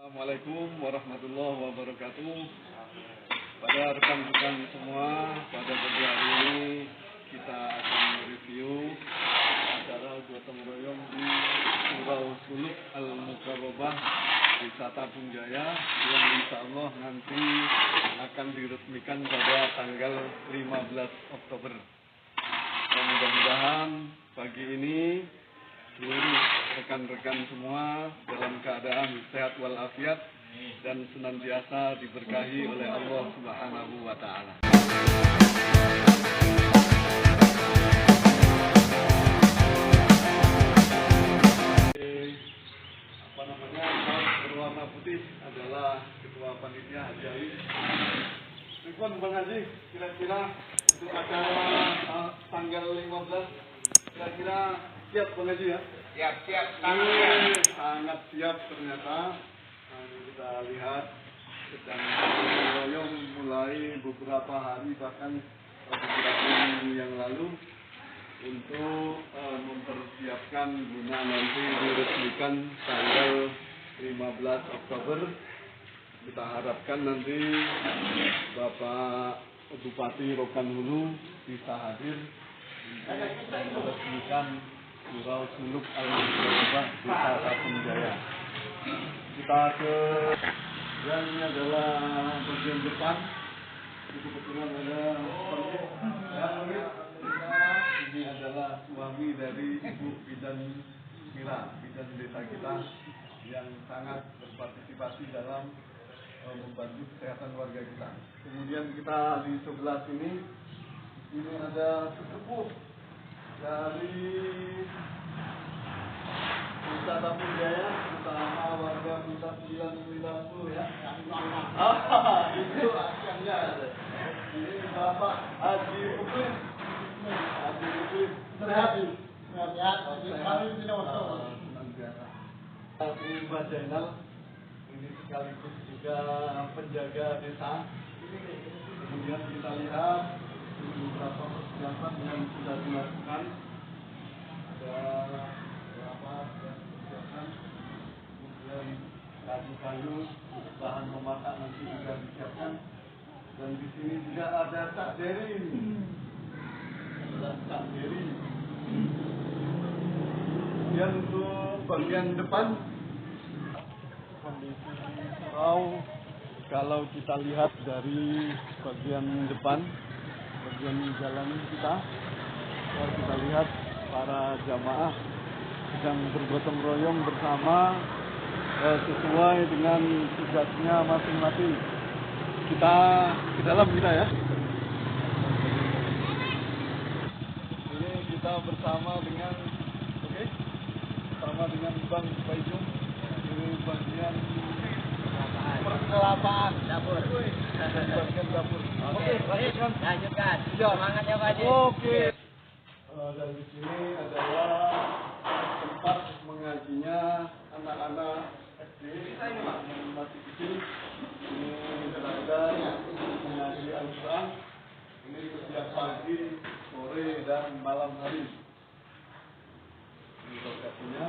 Assalamualaikum warahmatullahi wabarakatuh. Pada rekan-rekan semua, pada pagi hari ini kita akan mereview acara gotong royong di Surau Suluk Al-Mukarrobah Desa Tabung Jaya yang insya Allah nanti akan diresmikan pada tanggal 15 Oktober. Dan mudah-mudahan pagi ini seluruh rekan-rekan semua dalam keadaan sehat walafiat dan senantiasa diberkahi oleh Allah Subhanahu wa Ta'ala. Kaos berwarna putih adalah ketua panitia Haji Ali. Rikwan Bang Haji, kira-kira untuk acara tanggal 15 kira-kira siap Bang Haji ya? Siap. Sangat siap ternyata. Kita lihat sedang royong mulai beberapa hari bahkan beberapa minggu yang lalu untuk mempersiapkan guna nanti diresmikan tanggal 15 Oktober. Kita harapkan nanti Bapak Bupati Rokan Hulu bisa hadir untuk meresmikan Surau Suluk Al-Mukarrobah Desa Tabung Jaya. Kita ke yang ini adalah bagian depan. Itu kebetulan ada ini adalah suami dari Ibu Bidan Mira, bidan desa kita yang sangat berpartisipasi dalam membantu kesehatan warga kita. Kemudian kita di sebelah sini, ini ada sesepuh dari Desa Tabung Jaya bersama warga Desa 990 ya. Itu akhirnya ada. Ini Bapak Haji Muklis. Sehat. Kami tidak waktu. Mbak Jainal ini sekaligus juga penjaga desa. Kemudian kita lihat beberapa persiapan yang sudah dilakukan. Ada beberapa persiapan, kemudian kayu-kayu bahan memasak nanti juga disiapkan. Dan di sini juga ada Cak Dery. Cak Dery. Kemudian untuk bagian depan kondisi surau, kalau kita lihat dari bagian depan, bagian jalan kita lihat para jamaah sedang bergotong royong bersama sesuai dengan tugasnya masing-masing. Kita ke dalam ya. Ini kita bersama dengan Bang Baijum. Ini bagian perkelapaan dapur. Bagian dapur. Oke, lanjutkan. Semangat ya Pak Haji. Oke. Dan di sini adalah tempat mengajinya anak-anak SD yang masih kecil. Ini berada mengaji Al-Quran. Ini setiap pagi, sore, dan malam hari. Ini lokasinya.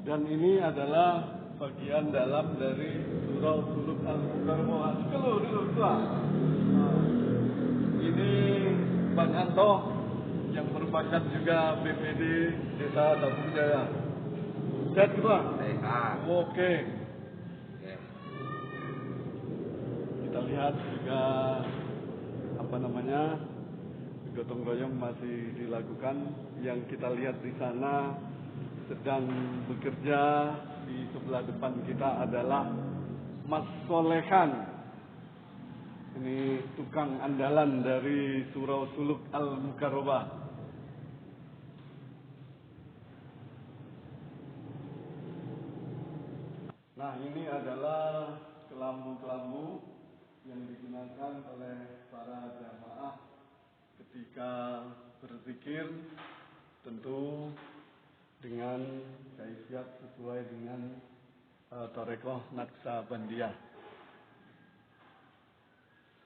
Dan ini adalah bagian dalam dari Surau Suluk Al-Mukarrobah. Ini Bang Anto yang merupakan juga BPD Desa Tabung Jaya. Sehat juga? Sehat. Oke. Kita lihat juga gotong royong masih dilakukan. Yang kita lihat di sana sedang bekerja di sebelah depan kita adalah Mas Solehan. Ini tukang andalan dari Surau Suluk Al-Mukarrobah. Nah, ini adalah kelambu-kelambu yang digunakan oleh para jamaah ketika berzikir, tentu dengan kaifiat sesuai dengan Thariqah Naqsabandiyah.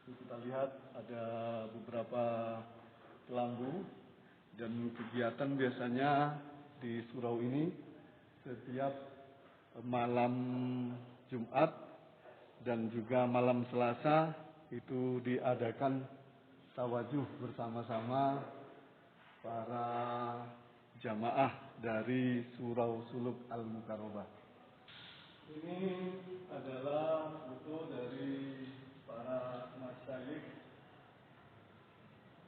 Kita lihat ada beberapa Kelambu, dan kegiatan biasanya di surau ini setiap malam Jumat dan juga malam Selasa itu diadakan tawajuh bersama-sama para jamaah dari Surau Suluk Al-Mukarrabah. Ini adalah foto dari para masyayikh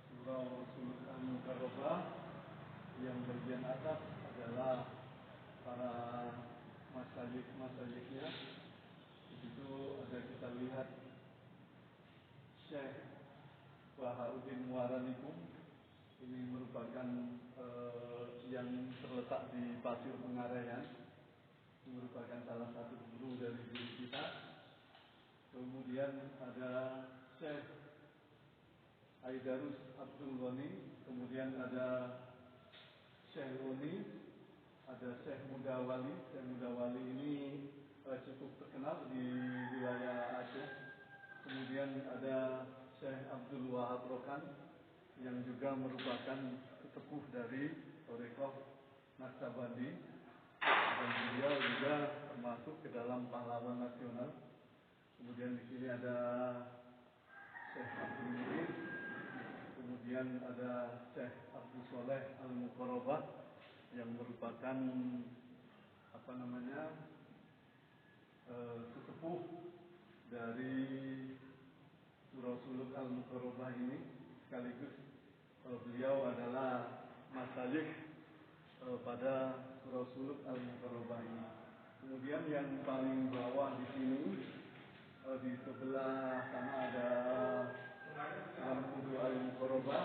Surau Suluk Al-Mukarrabah. Yang bagian atas adalah para masyayikh-masyayikhnya. Di situ ada kita lihat Syekh Bahauddin Muaranikum. Ini merupakan yang terletak di Pasir Pengareyan. Ini merupakan salah satu guru dari guru kita. Kemudian ada Syekh Aidarus Abdul Ghani. Kemudian ada Syekh Ghani. Ada Syekh Mudawali. Syekh Mudawali ini cukup terkenal di wilayah Aceh. Kemudian ada Syekh Abdul Wahab Rokan yang juga merupakan sesepuh dari Thariqah Naqsabandi, dan beliau juga termasuk ke dalam pahlawan nasional. Kemudian di sini ada Syekh Abdul Murid, kemudian ada Syekh Abdul Soleh Al-Mukarrabah yang merupakan sesepuh dari Surau Suluk Al-Mukarrabah ini, sekaligus beliau adalah masyayikh pada Surau Suluk Al-Mukarrabah ini. Kemudian yang paling bawah di sini, di sebelah sana ada Tuan Kudu Al-Mukarrabah,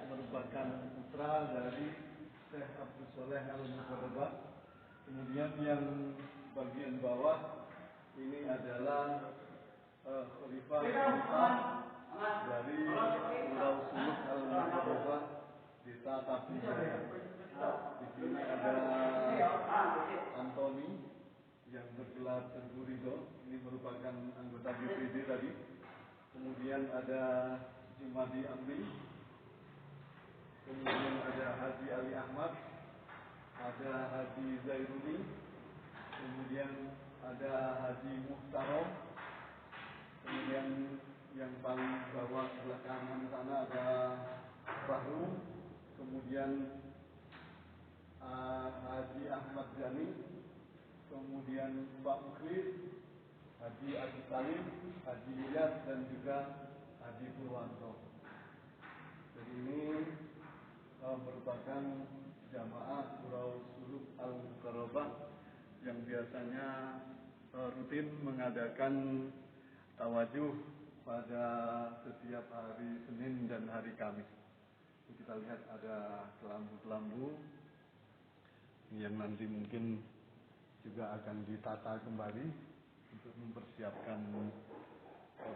merupakan putra dari Syekh Abdul Soleh Al-Mukarrabah. Kemudian yang bagian bawah ini adalah khalifah dari Surau Suluk Al-Mukarrabah Desa Tapujaya. Di sini ada Antoni yang bergelar Teguh Ridho, ini merupakan anggota DPD tadi. Kemudian ada Jumadi Amri, kemudian ada Haji Ali Ahmad, ada Haji Zairuni, kemudian ada Haji Muhtarom, kemudian yang paling bawah sebelah kanan sana ada Fahru, kemudian Haji Ahmad Jani, kemudian Pak Mukhlis, Haji Agus Salim, Haji Ilyas, dan juga Haji Purwanto. Jadi ini merupakan jamaah Surau Suluk Al-Mukarrabah yang biasanya rutin mengadakan tawajuh pada setiap hari Senin dan hari Kamis. Kita lihat ada kelambu-kelambu yang nanti mungkin juga akan ditata kembali untuk mempersiapkan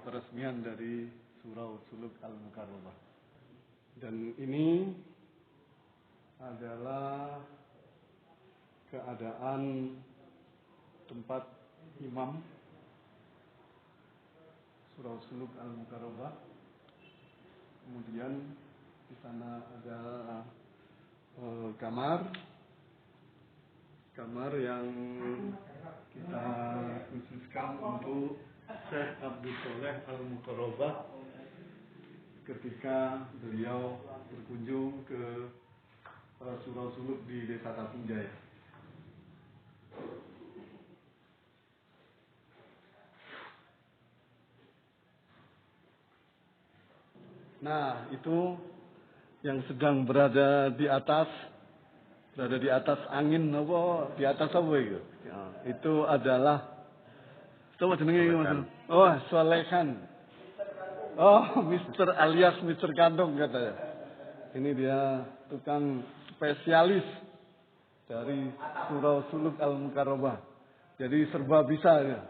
peresmian dari Surau Suluk Al-Mukarrabah. Dan ini adalah keadaan tempat imam Surau Suluk Al-Mukarrabah. Kemudian di sana ada kamar yang kita khususkan untuk Syekh Abdul Soleh Al-Mukarrabah ketika beliau berkunjung ke Surau Suluk di Desa Tapujaya. Nah, itu yang sedang berada di atas angin apa? Di atas apa itu? Ya, itu adalah coba jenenge Mas. Oh, Solekan. Oh, Mister alias Mister Kantong katanya. Ini dia tukang spesialis dari Surau Suluk Al-Mukarrabah. Jadi serba bisa ya.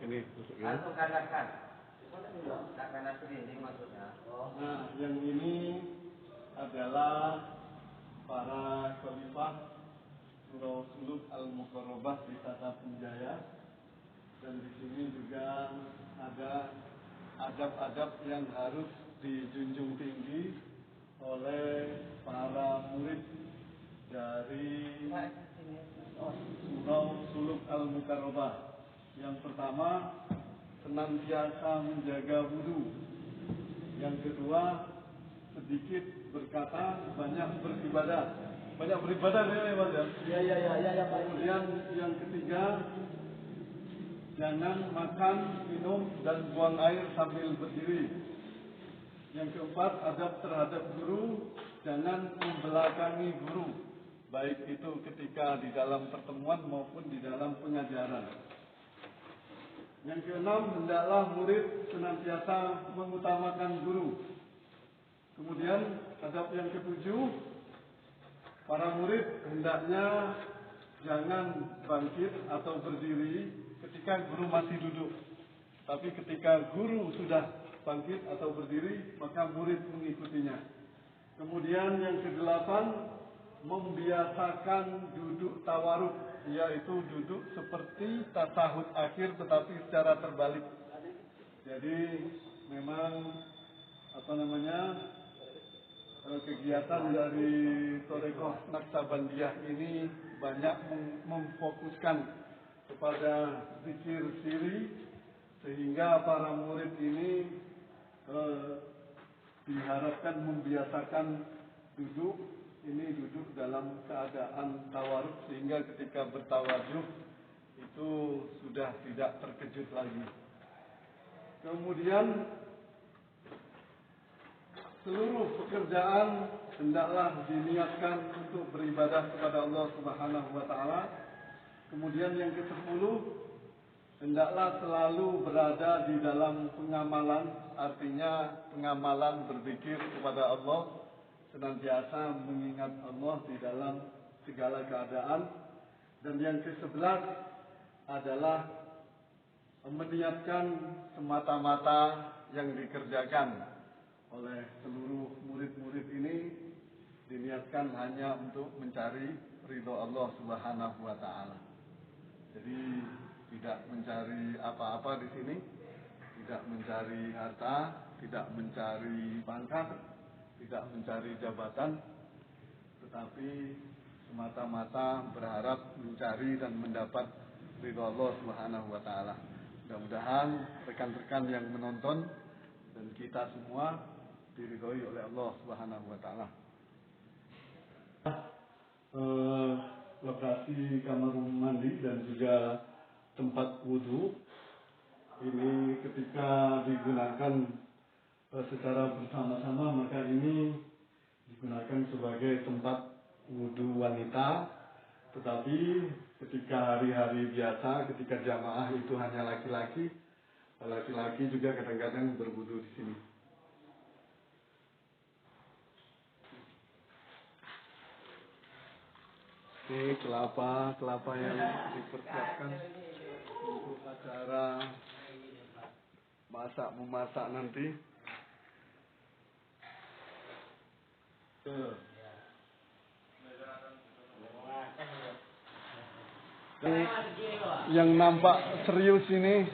Ini ya. Nah, yang ini adalah para khalifah Surau Suluk Al-Mukarrabah di Tapujaya, dan Dan di sini juga ada adab-adab yang harus dijunjung tinggi oleh para murid dari Surau Suluk Al-Mukarrabah. Yang pertama, senantiasa menjaga wudu. Yang kedua, sedikit berkata, banyak beribadah. Banyak beribadah ya Mas ya? Ya. Kemudian yang ketiga, jangan makan, minum, dan buang air sambil berdiri. Yang keempat, adab terhadap guru, jangan membelakangi guru, baik itu ketika di dalam pertemuan maupun di dalam pengajaran. Yang keenam, hendaklah murid senantiasa mengutamakan guru. Kemudian adab yang ketujuh, para murid hendaknya jangan bangkit atau berdiri ketika guru masih duduk. Tapi ketika guru sudah bangkit atau berdiri, maka murid mengikutinya. Kemudian yang kedelapan, membiasakan duduk tawaruk, yaitu duduk seperti tasahud akhir tetapi secara terbalik. Jadi memang kegiatan dari Thariqah Naqsabandiyah ini banyak memfokuskan kepada zikir siri, sehingga para murid ini diharapkan membiasakan duduk dalam keadaan tawaruk, sehingga ketika bertawajuh itu sudah tidak terkejut lagi. Kemudian seluruh pekerjaan hendaklah diniatkan untuk beribadah kepada Allah Subhanahu wa taala. Kemudian yang ke-10, hendaklah selalu berada di dalam pengamalan, artinya pengamalan berzikir kepada Allah, senantiasa mengingat Allah di dalam segala keadaan. Dan yang ke-11 adalah meniatkan semata-mata yang dikerjakan oleh seluruh murid-murid ini, diniatkan hanya untuk mencari ridho Allah Subhanahu wa taala. Jadi tidak mencari apa-apa di sini, tidak mencari harta, tidak mencari pangkat, tidak mencari jabatan, tetapi semata-mata berharap mencari dan mendapat ridho Allah Subhanahu wa taala. Mudah-mudahan rekan-rekan yang menonton dan kita semua diridhoi oleh Allah Subhanahu wa taala. Lokasi kamar mandi dan juga tempat wudhu ini ketika digunakan secara bersama-sama, maka ini digunakan sebagai tempat wudhu wanita. Tetapi ketika hari-hari biasa, ketika jamaah itu hanya laki-laki, laki-laki juga kadang-kadang berwudhu di sini. Ini kelapa yang dipersiapkan untuk acara memasak nanti. Yang nampak serius ini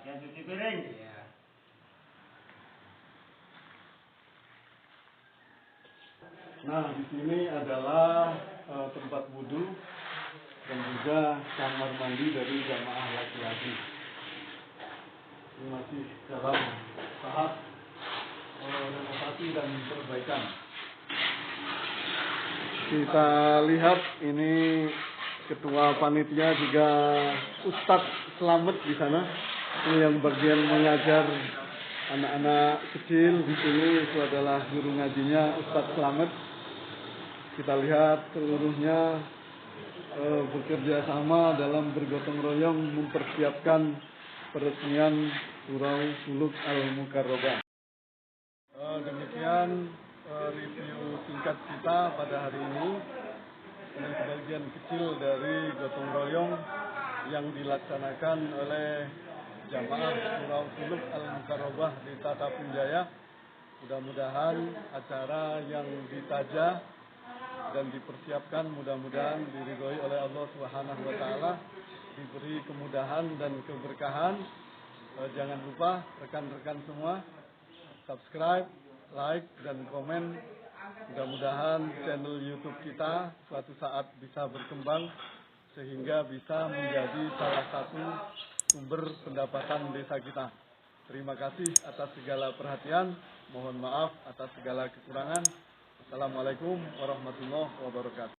cuci piring. Nah, di sini adalah tempat wudhu dan juga kamar mandi dari jamaah laki-laki. Ini masih dalam tahap renovasi dan perbaikan. Kita lihat ini ketua panitia juga Ustadz Slamet di sana. Ini yang bagian mengajar anak-anak kecil di sini, itu adalah guru ngajinya Ustadz Slamet. Kita lihat seluruhnya bekerja sama dalam bergotong royong mempersiapkan peresmian Surau Suluk Al-Mukarrabah. Demikian review singkat kita pada hari ini. Ini sebagian kecil dari gotong royong yang dilaksanakan oleh jamaah Surau Suluk Al-Mukarrabah di Tatapun Jaya. Mudah-mudahan acara yang ditaja dan dipersiapkan mudah-mudahan diridhoi oleh Allah Subhanahu wa taala diberi kemudahan dan keberkahan. Jangan lupa rekan-rekan semua subscribe, like, dan komen. Mudah-mudahan channel YouTube kita suatu saat bisa berkembang sehingga bisa menjadi salah satu sumber pendapatan desa kita. Terima kasih atas segala perhatian. Mohon maaf atas segala kekurangan. Assalamualaikum warahmatullahi wabarakatuh.